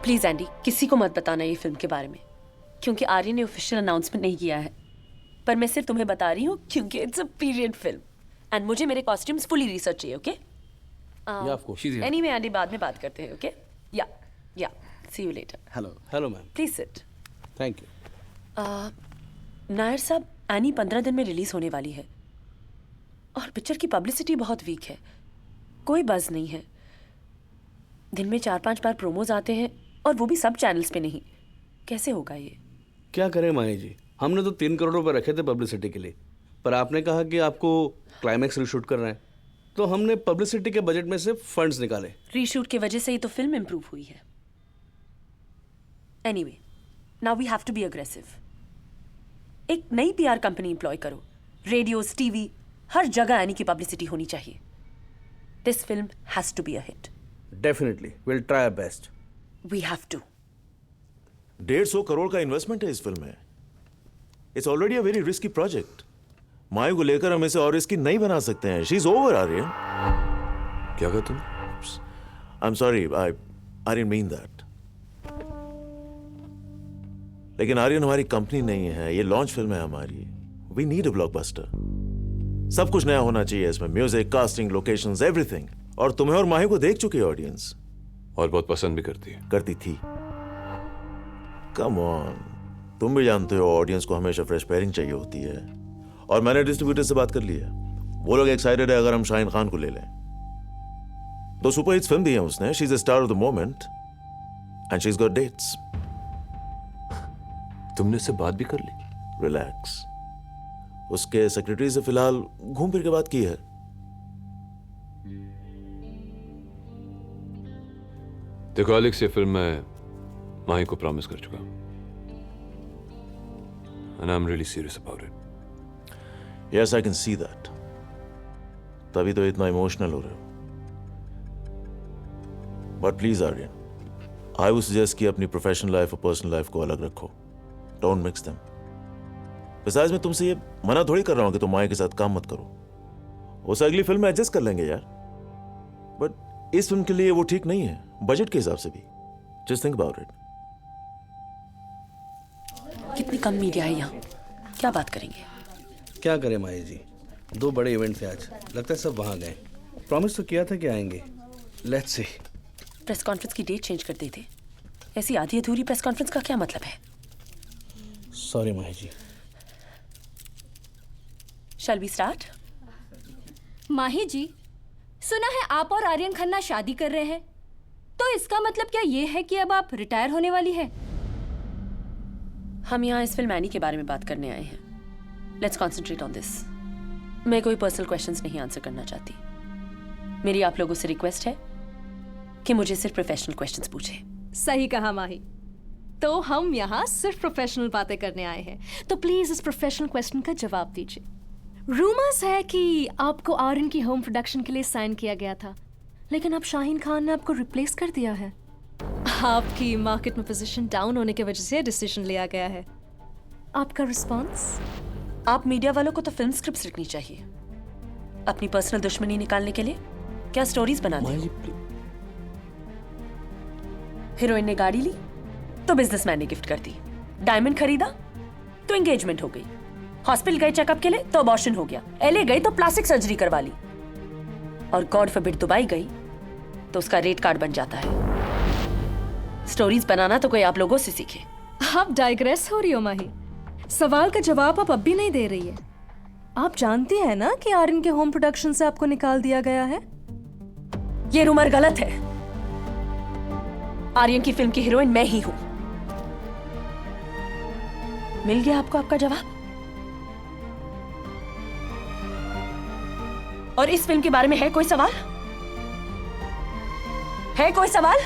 Please Andy, किसी को मत बताना ये फिल्म के बारे में, क्योंकि आर्यन ने ऑफिशियल अनाउंसमेंट नहीं किया है। पर मैं सिर्फ तुम्हें बता रही हूँ क्योंकि it's a period film and मुझे मेरे कॉस्ट्यूम्स फुली रिसर्च चाहिए। ओके एनीवे एंडी, बाद में बात करते हैं। Okay yeah see you later. Hello ma'am. Please sit. Thank you. Nair साहब, एनी 15 दिन में रिलीज होने वाली है और पिक्चर की पब्लिसिटी बहुत वीक है, कोई बज़ नहीं है। दिन में 4-5 बार प्रोमोज आते हैं और वो भी सब चैनल्स पे नहीं। कैसे होगा ये? क्या करें माही जी, हमने तो 3 करोड़ रुपए रखे थे पब्लिसिटी के लिए, पर आपने कहा कि आपको क्लाइमैक्स रीशूट करना है, तो हमने पब्लिसिटी के बजट में से फंड्स निकाले। रीशूट की वजह से ही तो फिल्म इंप्रूव हुई है। Anyway, now we have to be aggressive. एक नई पीआर कंपनी एम्प्लॉय करो, रेडियोज, टीवी, हर जगह एनी की पब्लिसिटी होनी चाहिए। This film has to be a hit. Definitely will try our best. We have to. 150 crore का इन्वेस्टमेंट है इस फिल्म में। It's already a very risky project. मायू को लेकर हम इसे और रिस्की नहीं बना सकते हैं। She is over Aryan. क्या कहा तुम? I am sorry, I didn't mean that. लेकिन आर्यन हमारी कंपनी नहीं है, ये लॉन्च फिल्म है हमारी। We need a blockbuster. सब कुछ नया होना चाहिए इसमें, म्यूजिक, कास्टिंग, लोकेशंस, एवरीथिंग। और तुम्हें और माही को देख चुकी है ऑडियंस, और बहुत पसंद भी करती है। करती थी। कम ऑन, तुम भी जानते हो ऑडियंस को हमेशा फ्रेश पेयरिंग चाहिए होती है। और मैंने डिस्ट्रीब्यूटर से बात कर ली है, वो लोग एक्साइटेड है अगर हम शाहीन खान को ले लें। 2 सुपरहिट्स फिल्म दी है उसने। She is the star of the moment and she is got dates. तुमने उससे बात भी कर ली? रिलैक्स, उसके सेक्रेटरी से फिलहाल घूम फिर के बात की है। देखो एलेक्स, ये फिल्म मैं माही को प्रॉमिस कर चुका हूं, and I'm really serious about it. Yes, I can see that. तभी तो इतना इमोशनल हो रहे हो। But please Aryan, I would suggest कि अपनी प्रोफेशनल लाइफ और पर्सनल लाइफ को अलग रखो। Don't mix them. Besides, मैं तुमसे ये मना थोड़ी कर रहा हूं कि तुम माही के साथ काम मत करो। उसे अगली फिल्म में एडजस्ट कर लेंगे यार। बट इस फिल्म के लिए वो ठीक नहीं है, बजट के हिसाब से भी। Just think about it. कितनी कम मीडिया है यहाँ, क्या बात करेंगे? क्या करें माही जी, 2 बड़े इवेंट थे आज, लगता है सब वहाँ गए। प्रॉमिस तो किया था कि आएंगे। Let's see. प्रेस कॉन्फ्रेंस की डेट चेंज कर देते। ऐसी आधी अधूरी प्रेस कॉन्फ्रेंस का क्या मतलब है? Sorry Mahi ji. Shall we start? Mahi ji, सुना है आप और आर्यन खन्ना शादी कर रहे हैं, तो इसका मतलब क्या ये है कि अब आप रिटायर होने वाली है? हम यहाँ इस फिल्म एनी के बारे में बात करने आए हैं। Let's concentrate on this. मैं कोई पर्सनल क्वेश्चंस नहीं आंसर करना चाहती। मेरी आप लोगों से रिक्वेस्ट है कि मुझे सिर्फ प्रोफेशनल क्वेश्चंस पूछे। सही कहा माही, तो हम यहाँ सिर्फ प्रोफेशनल बातें करने आए हैं, तो प्लीज इस प्रोफेशनल क्वेश्चन का जवाब दीजिए। रूमर्स है कि आपको आर्यन की होम प्रोडक्शन के लिए साइन किया गया था, लेकिन अब शाहीन खान ने आपको रिप्लेस कर दिया है। आपकी मार्केट में पोजीशन डाउन होने की वजह से डिसीजन लिया गया है। आपका रिस्पॉन्स? आप मीडिया वालों को तो फिल्म स्क्रिप्ट्स लिखनी चाहिए, अपनी पर्सनल दुश्मनी निकालने के लिए क्या स्टोरीज बनानी। हीरोइन ने गाड़ी ली तो बिजनेसमैन ने गिफ्ट कर दी, डायमंड खरीदा तो एंगेजमेंट हो गई, हॉस्पिटल गए चेकअप के लिए तो अबॉर्शन हो गया, एलए गई तो प्लास्टिक सर्जरी करवा ली, और गॉड फॉरबिड दुबई गई तो उसका रेट कार्ड बन जाता है। स्टोरीज बनाना तो कोई आप लोगों से सीखे। आप डाइग्रेस हो रही हो माही, सवाल का जवाब आप अब भी नहीं दे रही है। आप जानती हैं ना कि आर्यन के होम प्रोडक्शन से आपको निकाल दिया गया है? ये रूमर गलत है। आर्यन की फिल्म की हीरोइन मैं ही हूं। मिल गया आपको आपका जवाब? और इस फिल्म के बारे में है कोई सवाल? है कोई सवाल?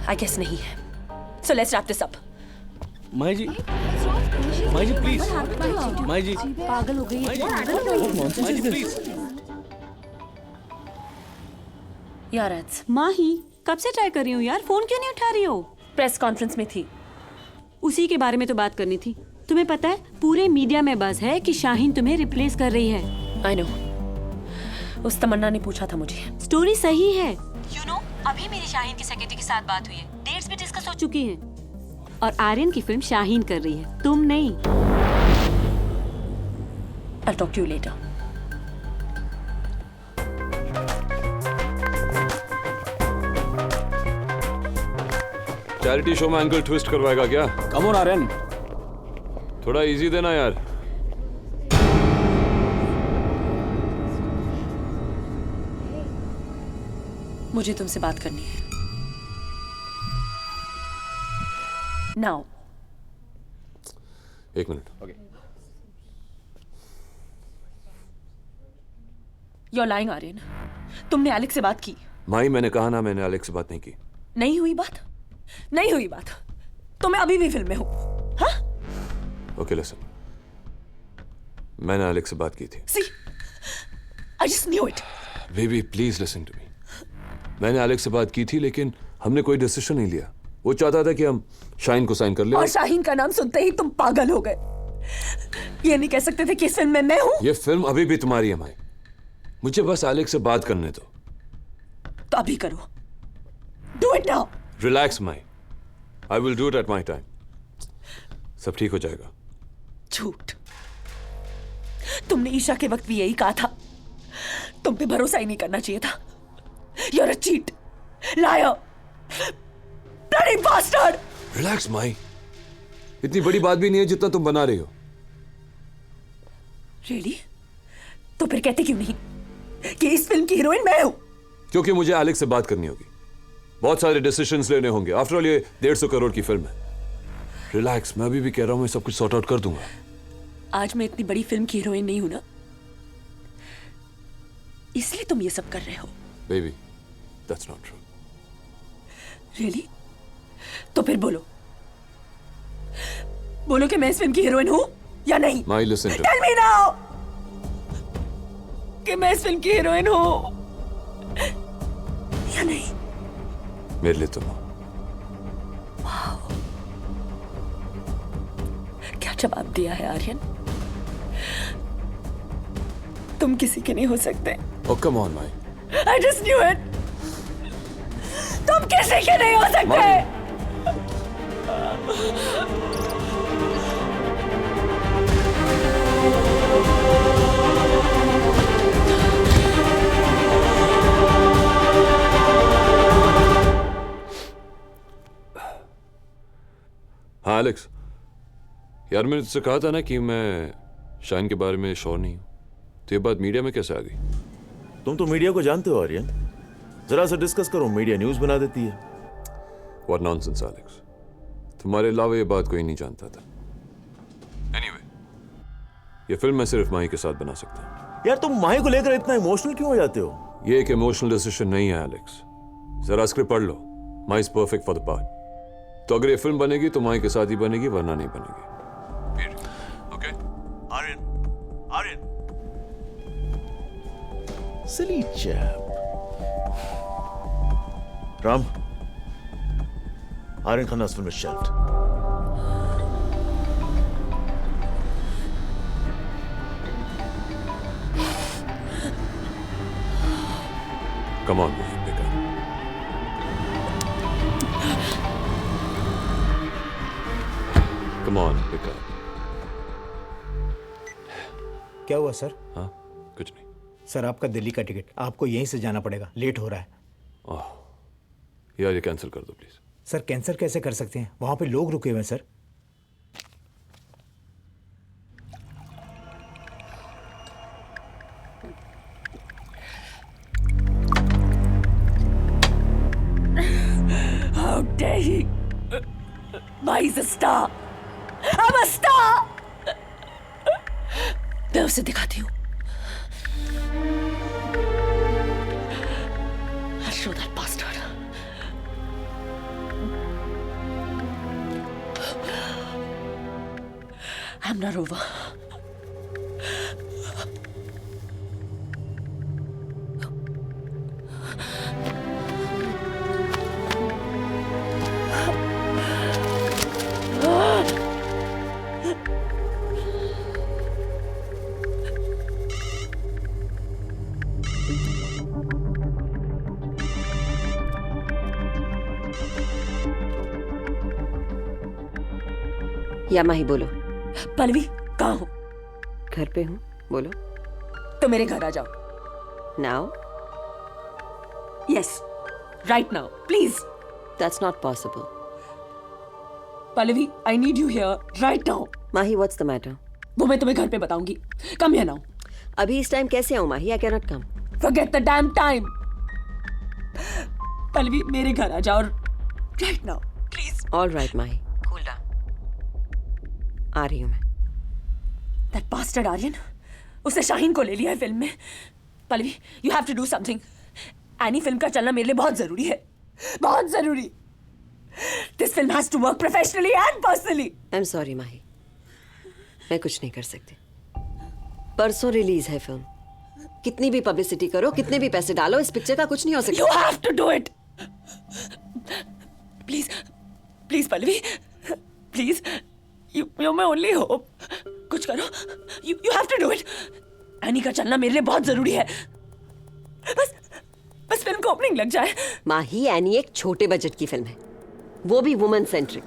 आई गेस नहीं है। So let's wrap this up. Mahi ji, Mahi ji please, Mahi ji पागल हो गई है। माही जी प्लीज। यार माही, कब से ट्राई कर रही हूँ यार, फोन क्यों नहीं उठा रही हो? प्रेस कॉन्फ्रेंस में थी। उसी के बारे में तो बात करनी थी। तुम्हें पता है पूरे मीडिया में बज़ है कि शाहीन तुम्हें रिप्लेस कर रही है। आई नो, उस तमन्ना ने पूछा था मुझे। स्टोरी सही है। यू नो, अभी मेरी शाहीन की सेक्रेटरी के साथ बात हुई है, डेट्स भी डिस्कस हो चुकी हैं। और आर्यन की फिल्म शाहीन कर रही है, तुम नहीं। I'll talk to you later. Charity show में एंगल ट्विस्ट करवाएगा क्या? Come on Aryan. थोड़ा इजी देना यार। मुझे तुमसे बात करनी है। Now. एक मिनट। You're lying, Aryan. तुमने एलेक्स से बात की? माई, मैंने कहा ना, मैंने एलेक्स से बात नहीं की। नहीं हुई बात? नहीं हुई बात तो मैं अभी भी फिल्म में हूं। हाँ? ओके लिसन, मैंने एलेक्स से बात की थी। See, I just knew it. Baby please listen to me. मैंने एलेक्स से बात की थी, लेकिन हमने कोई डिसीजन नहीं लिया। वो चाहता था कि हम शाहीन को साइन कर ले। और शाहीन का नाम सुनते ही तुम पागल हो गए। ये नहीं कह सकते थे कि इस फिल्म में मैं हूं? ये फिल्म अभी भी तुम्हारी है माई, मुझे बस एलेक्स से बात करने दो। तो अभी करो। Do it now. Relax my, I will do it at my time. सब ठीक हो जाएगा। झूठ। तुमने ईशा के वक्त भी यही कहा था। तुम पे भरोसा ही नहीं करना चाहिए था। You're a cheat, liar, bloody bastard. Relax माई, इतनी बड़ी बात भी नहीं है जितना तुम बना रही हो। Really? तो फिर कहते क्यों नहीं कि इस फिल्म की हीरोइन मैं हूं? क्योंकि मुझे एलेक्स से बात करनी होगी, बहुत सारे डिसीजंस लेने होंगे। आफ्टर ऑल ये 150 करोड़ की फिल्म है। रिलैक्स, मैं अभी भी कह रहा हूं मैं सब कुछ सॉर्ट आउट कर दूंगा। आज मैं इतनी बड़ी फिल्म की हीरोइन नहीं हूं ना, इसलिए तुम ये सब कर रहे हो। Baby that's not true. Really? तो फिर बोलो, बोलो कि मैं इस फिल्म की हीरोइन हूं या नहीं। माई listen to Tell me now कि मैं इस फिल्म की हीरोइन हूं या नहीं। मेरे लिए तुम हो। क्या जवाब दिया है आर्यन। तुम किसी के नहीं हो सकते। Oh come on my. I just knew it. तुम किसी के नहीं हो सकते। हाँ एलेक्स, यार मैंने तुझसे कहा था ना कि मैं शाहीन के बारे में श्योर नहीं हूं, तो ये बात मीडिया में कैसे आ गई? तुम तो मीडिया को जानते हो आर्यन, जरा सा डिस्कस करो, मीडिया न्यूज बना देती है। What nonsense एलेक्स, तुम्हारे अलावा ये बात कोई नहीं जानता था। Anyway, ये फिल्म मैं सिर्फ माही के साथ बना सकता हूँ। यार तुम माही को लेकर इतना इमोशनल क्यों हो जाते हो? ये एक इमोशनल डिसीजन नहीं है एलेक्स, जरा स्क्रिप्ट पढ़ लो। Mahi is perfect for the part. तो अगर ये फिल्म बनेगी तो माही के साथ ही बनेगी, वरना नहीं बनेगी। Okay? Aryan silly chap. Ram, Aryan Khanna's film is shelved. Come on, pick up. Come on, pick up. क्या हुआ सर? हाँ, कुछ नहीं। सर आपका दिल्ली का टिकट, आपको यहीं से जाना पड़ेगा, लेट हो रहा है। यार ये कैंसिल कर दो प्लीज। सर कैंसिल कैसे कर सकते हैं, वहां पे लोग रुके हुए हैं sir. How dare he? Mahi's a star. I'm a star. मैं उसे दिखाती हूँ। I'll show that bastard. I'm not over. या माही बोलो। पल्लवी कहाँ हो? घर पे हूँ, बोलो। तो मेरे घर आ जाओ। Now? Yes, right now please. That's not possible. Pallavi I need you here right now. Mahi, what's the matter? वो मैं तुम्हें घर पे बताऊंगी। Come here now. अभी इस टाइम कैसे आऊँ Mahi? I can not come. Forget the damn time. Pallavi मेरे घर आ जाओ right now please. All right Mahi, cool down. आ रही हूँ मैं। दैट बास्टर्ड आर्यन, उसने शाहीन को ले लिया है फिल्म में। Pallavi you have to do something. Any film का चलना मेरे लिए बहुत जरूरी है, बहुत जरूरी। This film has to work professionally and personally. I am sorry Mahi, मैं कुछ नहीं कर सकती। परसों रिलीज है फिल्म। कितनी भी पब्लिसिटी करो, कितने भी पैसे डालो, इस पिक्चर का कुछ नहीं हो सकता। You have to do it please please Pallavi please. You my only hope. कुछ करो। You have to do it. Annie का चलना मेरे लिए बहुत जरूरी है। बस फिल्म को ओपनिंग लग जाए। माही, एनी एक छोटे बजट की फिल्म है, वो भी वुमन सेंट्रिक।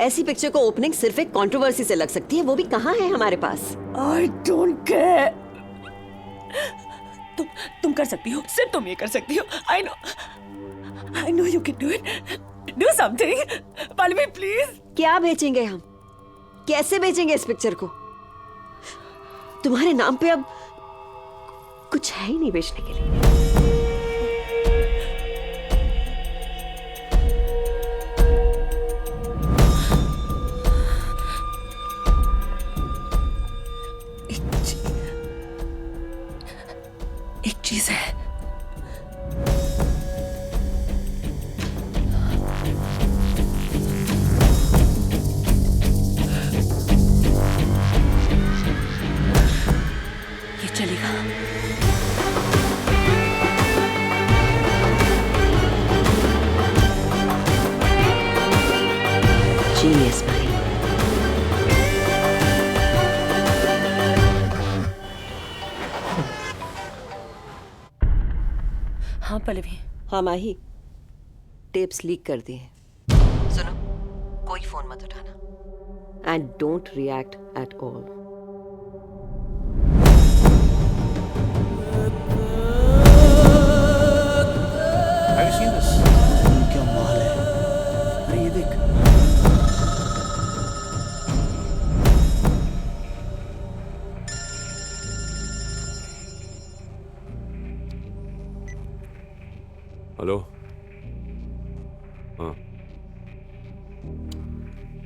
ऐसी पिक्चर को ओपनिंग सिर्फ एक कंट्रोवर्सी से लग सकती है, वो भी कहाँ है हमारे पास। I don't care. तुम कर सकती हो, सिर्फ तुम ये कर सकती हो। I know you can do it. Do something Pallavi please. क्या बेचेंगे हम? कैसे बेचेंगे इस पिक्चर को? तुम्हारे नाम पे अब कुछ है ही नहीं बेचने के लिए। एक चीज है। ये चलेगा। जीनियस भाई। हाँ पल्लवी। हाँ माही, टेप्स लीक कर दिए हैं। सुनो, कोई फोन मत उठाना and don't react at all. Have you seen this? क्या माल है। अरे ये देख। हेलो। हाँ,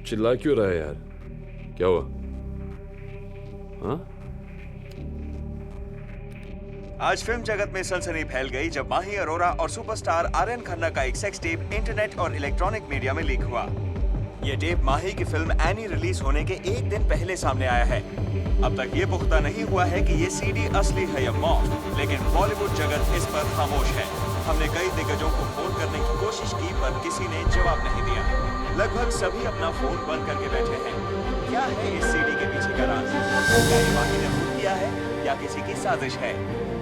चिल्ला क्यों रहा है यार? क्या हुआ? हाँ? आज फिल्म जगत में सनसनी फैल गई जब माही अरोरा और सुपरस्टार आर्यन खन्ना का एक सेक्स टेप इंटरनेट और इलेक्ट्रॉनिक मीडिया में लीक हुआ। ये टेप माही की फिल्म एनी रिलीज होने के एक दिन पहले सामने आया है। अब तक ये पुख्ता नहीं हुआ है कि ये सीडी असली है या मॉफ, लेकिन बॉलीवुड जगत इस पर खामोश है। हमने कई दिग्गजों को फोन करने की कोशिश की पर किसी ने जवाब नहीं दिया। लगभग सभी अपना फोन बंद करके बैठे हैं। क्या है इस सीडी के पीछे का राज? क्या ये माही ने खून किया है या किसी की साजिश है?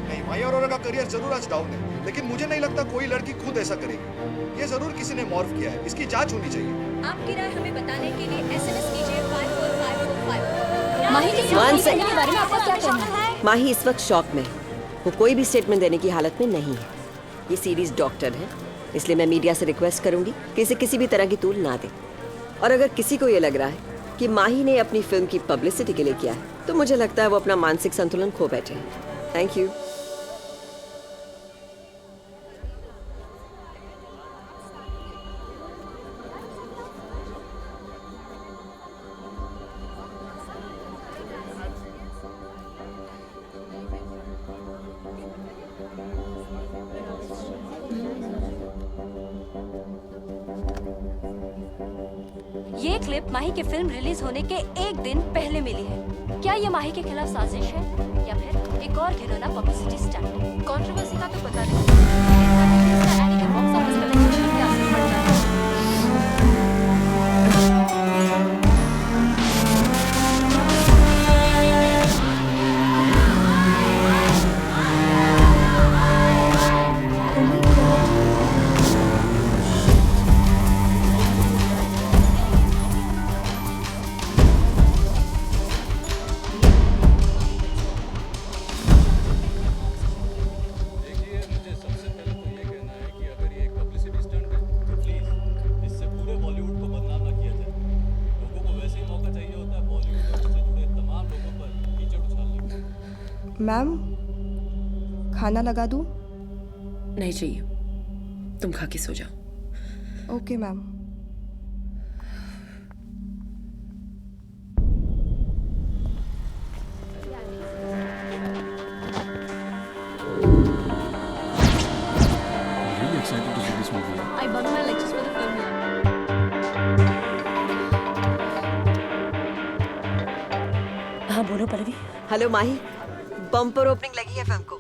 नहीं, माही अरोरा का करियर जरूर आज डाउन है, लेकिन मुझे नहीं लगता कोई लड़की खुद ऐसा करेगी। ये जरूर किसी ने मॉर्फ किया है, इसकी जांच होनी चाहिए। आपकी राय हमें बताने के लिए एसएमएस कीजिए 54545। माही के One साथ second. के बारे में आपका क्या कहना है? माही इस वक्त शॉक में है। वो कोई भी स्टेटमेंट देने की हालत में नहीं है। ये सीरीज डॉक्टर है, इसलिए मैं मीडिया से रिक्वेस्ट करूंगी कि इसे किसी भी तरह की तूल ना दे। और अगर किसी को ये लग रहा है कि माही ने अपनी फिल्म की पब्लिसिटी के लिए किया है, तो मुझे लगता है वो अपना मानसिक संतुलन खो बैठे हैं। Thank you. ये क्लिप माही की फिल्म रिलीज होने के एक दिन पहले मिली है। क्या ये माही के खिलाफ साजिश है या फिर एक और घिनौना पब्लिसिटी स्टंट? कंट्रोवर्सी का तो पता नहीं, लेकिन इसका एनी के बॉक्स ऑफिस कलेक्शन पर क्या असर पड़ जाता है? मैम खाना लगा दूँ? नहीं चाहिए, तुम खा के सो जाओ। Okay ma'am. Really excited to see this movie. I bugged my lectures for the film. हाँ बोलो पल्लवी। हेलो माही, बम्पर ओपनिंग लगी है फिल्म को।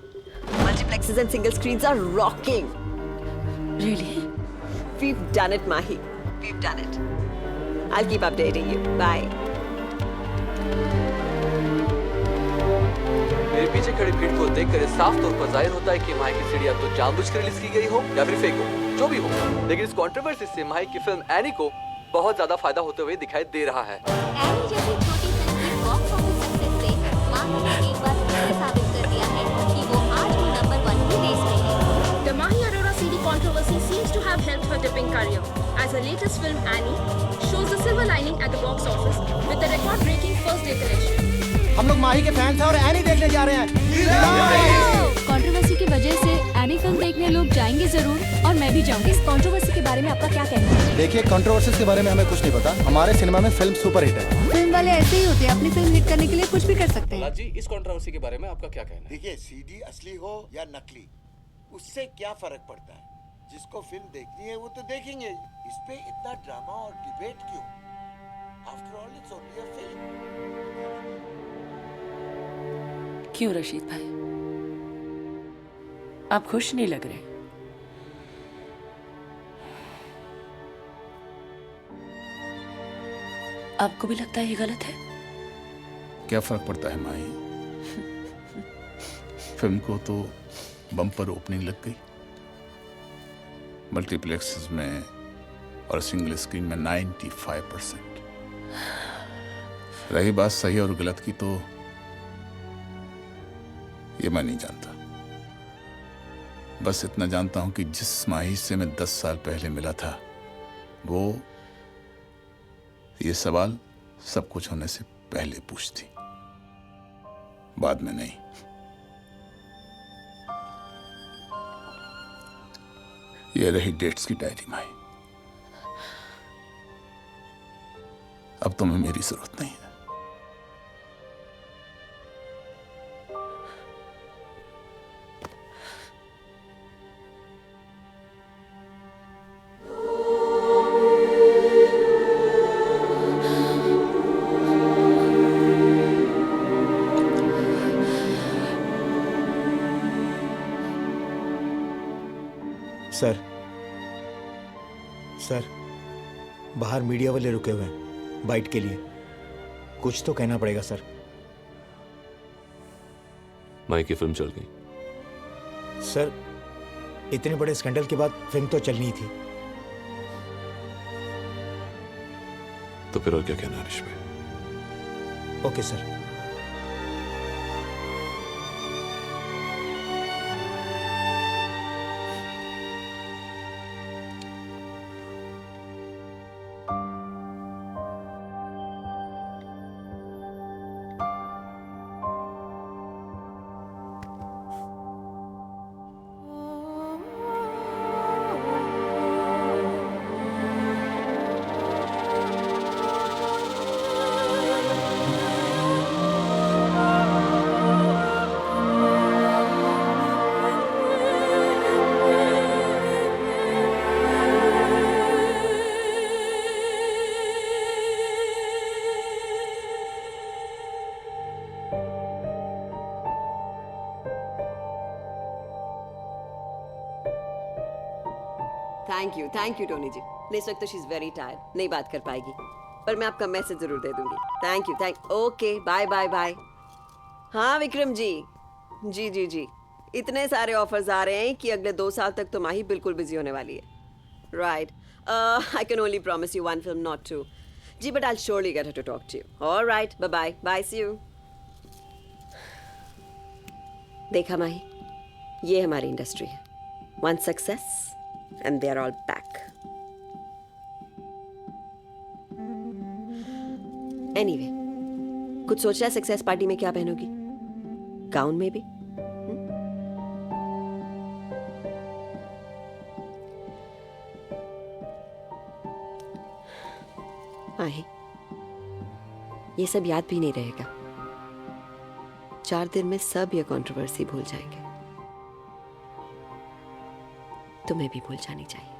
Multiplexes and single screens are rocking. Really? We've done it, Mahi. We've done it. I'll keep updating you. Bye. मेरे पीछे खड़ी भीड़ को देखकर ये साफ तौर पर जाहिर होता है कि माही की सीडी या तो जानबूझकर रिलीज की गई हो या फिर फेक हो, जो भी हो। लेकिन इस कंट्रोवर्सी से माही की फिल्म एनी को बहुत ज्यादा फायदा होते हुए दिखाई दे रहा है। एनी जैसी छोटी फिल्म की बॉक्स ऑफिस सक्सेस से माही ने एक बार फिर से साबित कर दिया है कि वो आज भी नंबर 1 की रेस में है। The Mahi Arora CD controversy seems to have helped her dipping career, as her latest film Annie shows the silver lining at the box office with a record-breaking first-day collection. हम लोग माही के fans हैं और any देखने जा रहे हैं। Controversy की वजह से एनी फिल्म देखने लोग जाएंगे जरूर, और मैं भी जाऊंगी। इस कंट्रोवर्सी के बारे में आपका क्या कहना है? देखिए, कंट्रोवर्सीज के बारे में हमें कुछ नहीं पता। हमारे सिनेमा में फिल्म सुपर हिट है। फिल्म वाले ऐसे ही होते हैं, अपनी फिल्म हिट करने के लिए कुछ भी कर सकते हैं। जी, इस कंट्रोवर्सी के बारे में आपका क्या कहना है? देखिए, सीडी असली हो या नकली, उससे क्या फर्क पड़ता है? जिसको फिल्म देखनी है वो तो देखेंगे। इस पे इतना ड्रामा और डिबेट क्यों? After all it's only a film. क्यों रशीद भाई, आप खुश नहीं लग रहे? आपको भी लगता है ये गलत है? क्या फर्क पड़ता है माही? फिल्म को तो बम्पर ओपनिंग लग गई। मल्टीप्लेक्सेस में और सिंगल स्क्रीन में 95%। रही बात सही और गलत की, तो ये मैं नहीं जानता। बस इतना जानता हूं कि जिस माही से मैं 10 साल पहले मिला था, वो ये सवाल सब कुछ होने से पहले पूछती, बाद में नहीं। ये रही डेट्स की डायरी माही। अब तुम्हें मेरी जरूरत नहीं है। सर, बाहर मीडिया वाले रुके हुए हैं बाइट के लिए। कुछ तो कहना पड़ेगा सर। माही की फिल्म चल गई। सर, इतने बड़े स्कैंडल के बाद फिल्म तो चलनी ही थी। तो फिर और क्या कहना है रिश्वे? Okay sir. Thank you Tony ji. इस वक्त तो शी इज वेरी टायर्ड, नहीं बात कर पाएगी, पर मैं आपका मैसेज जरूर दे दूंगी। Thank you. Okay, bye bye bye. हाँ विक्रम जी, जी जी जी, इतने सारे ऑफर्स आ रहे हैं कि अगले 2 साल तक तो माही बिल्कुल बिजी होने वाली है। Right, I can only promise you 1 film, not 2 ji, but I will surely get her to talk to you. Alright, bye bye bye, see you. देखा माही, ये हमारी इंडस्ट्री है। One success and they are all back. Anyway, कुछ सोचा है success party में क्या पहनोगी? Gown में भी। माही, ये सब याद भी नहीं रहेगा। 4 दिन में सब ये कंट्रोवर्सी भूल जाएंगे। तुम्हें भी भूल जानी चाहिए।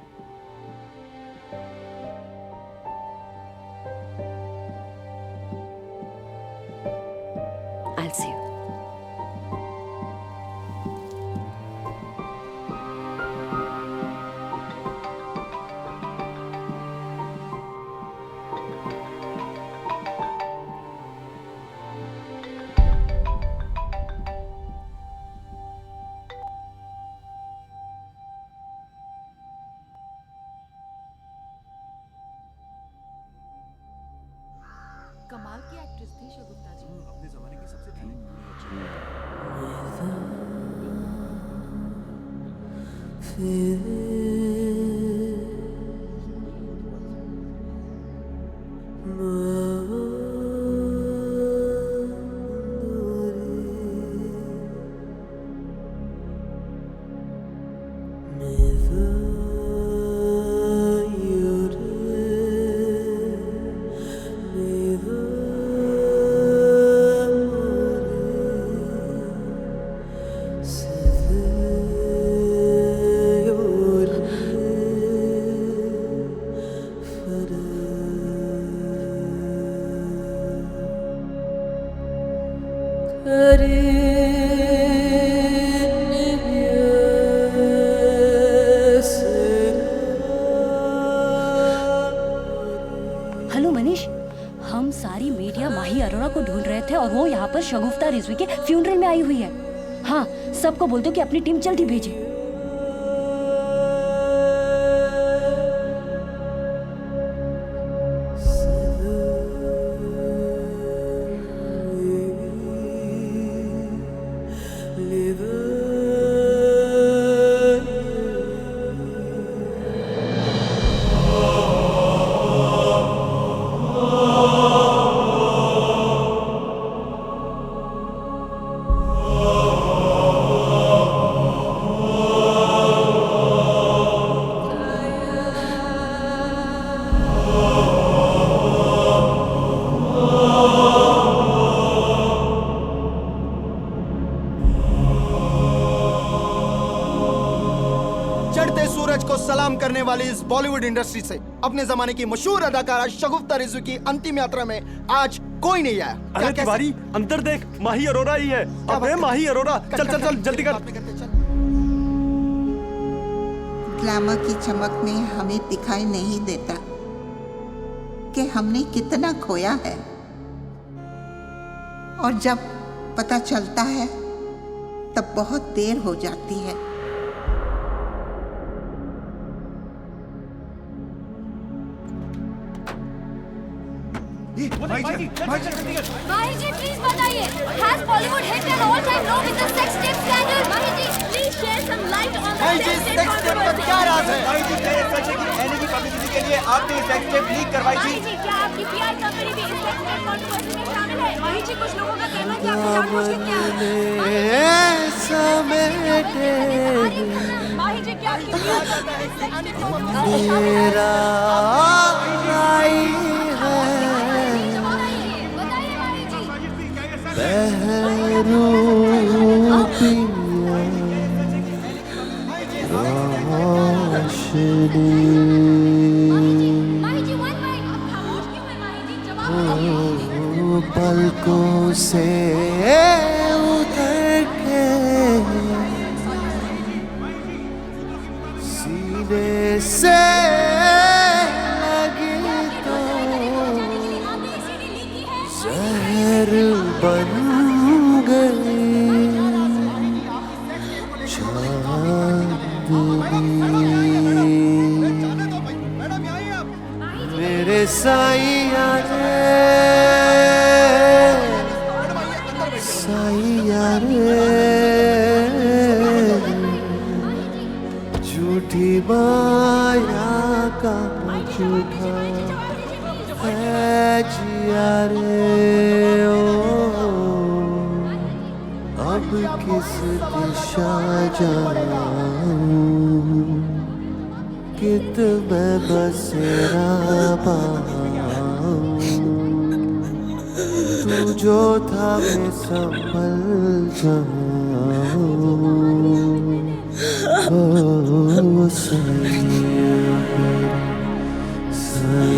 I'll see you. कमाल की एक्ट्रेस थी शगुफ्ता जी। अपने जमाने की सबसे हेलो मनीष, हम सारी मीडिया माही अरोरा को ढूंढ रहे थे और वो यहाँ पर शगुफ्ता रिजवी के फ्यूनरल में आई हुई है। हाँ, सबको बोल दो कि अपनी टीम जल्दी भेजे। चढ़ते सूरज को सलाम करने वाली इस बॉलीवुड इंडस्ट्री से अपने जमाने की मशहूर अदाकारा शगुफ्ता रिजवी की अंतिम यात्रा में आज कोई नहीं आया। अरे तिवारी, अंदर देख, माही अरोरा ही है। अबे माही अरोरा, चल चल चल जल्दी कर। ग्लैमर की चमक में हमें दिखाई नहीं देता कि हमने कितना खोया है, और जब पता चलता है तब बहुत देर हो जाती है। माही जी प्लीज बताइए, has Bollywood hit an all-time low with the sex tape scandal? Mahi ji please share some light on the sex tape controversy. क्या राज है? माही जी मेरे सच है कि एनी की पब्लिसिटी के लिए आपने सेक्स टेप लीक करवाई थी। माही जी क्या आपकी पीआर कंपनी भी इस सेक्स टेप कंट्रोवर्सी में शामिल है? माही जी कुछ लोगों का कहना है कि आपने जानबूझ के किया है। माही जी क्या आपकी पीआर कंपनी इस सेक्स टेप कंट्रोवर्सी में शामिल है? पलकों से उतर के सीने से लगी तो जहर बन गई मेरे साईया रे झूठी माया का झूठा है जिया रे ओ अब किस दिशा जाऊं कित मैं बसेरा पाऊं तू जो था मैं संभल जाऊं ओ सैया सैया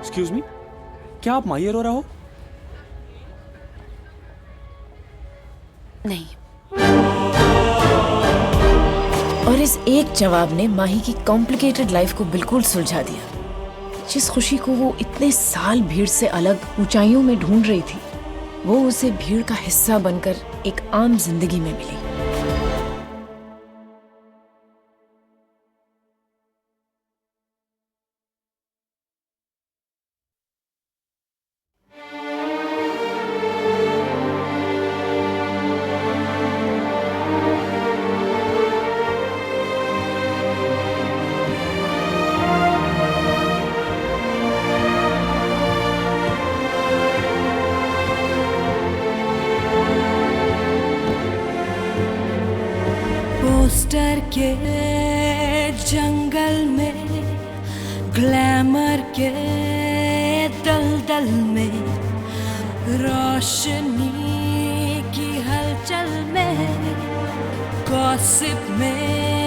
एक्सक्यूज मी, क्या आप माही अरोरा हो? नहीं। और इस एक जवाब ने माही की कॉम्प्लिकेटेड लाइफ को बिल्कुल सुलझा दिया। जिस खुशी को वो इतने साल भीड़ से अलग ऊंचाइयों में ढूंढ रही थी, वो उसे भीड़ का हिस्सा बनकर एक आम जिंदगी में मिली। पोस्टर के जंगल में, ग्लैमर के दलदल में, रोशनी की हलचल में, गॉसिप में